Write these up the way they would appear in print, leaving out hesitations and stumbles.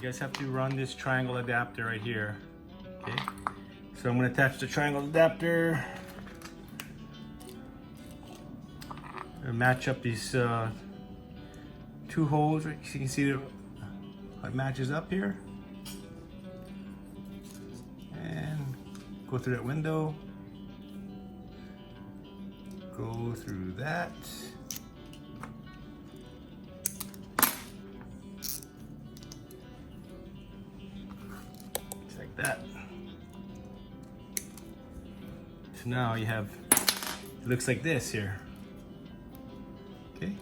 guys have to run this triangle adapter right here. Okay, so I'm going to attach the triangle adapter and match up these two holes. So you can see it matches up here, and go through that window, go through that. Like that. So now you have, it looks like this here. Okay.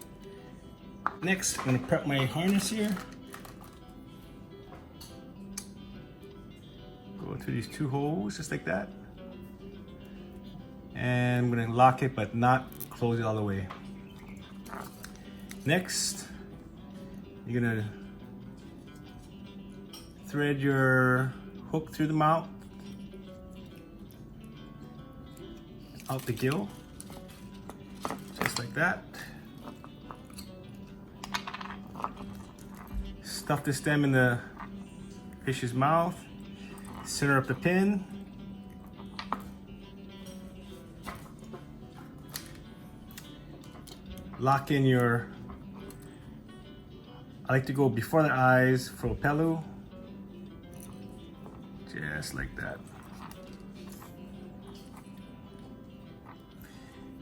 Next, I'm gonna prep my harness here. Go through these two holes, just like that. And I'm gonna lock it, but not close it all the way. Next, you're gonna thread your hook through the mount, out the gill, just like that. Stuff the stem in the fish's mouth, center up the pin, lock in your, I like to go before the eyes for OPELU. Just like that.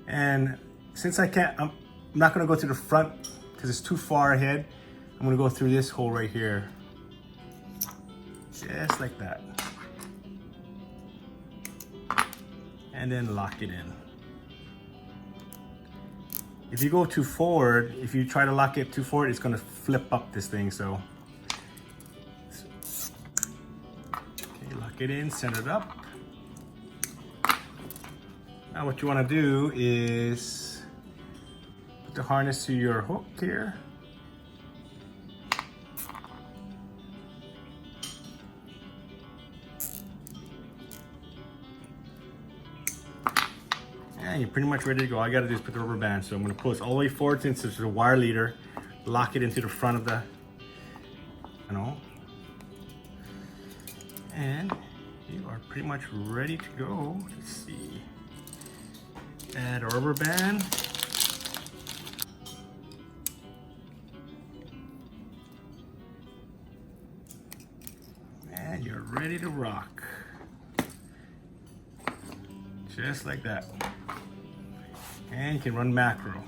And since I'm not gonna go to the front because it's too far ahead, I'm gonna go through this hole right here. Just like that. And then lock it in. If you go too forward, if you try to lock it too forward, it's gonna flip up this thing, so. Lock it in, center it up. Now what you want to do is put the harness to your hook here. And you're pretty much ready to go. All I got to do is put the rubber band. So I'm going to pull this all the way forward since it's a wire leader. Lock it into the front of the, and you are pretty much ready to go. Let's see. Add a rubber band. And you're ready to rock. Just like that. And you can run macro.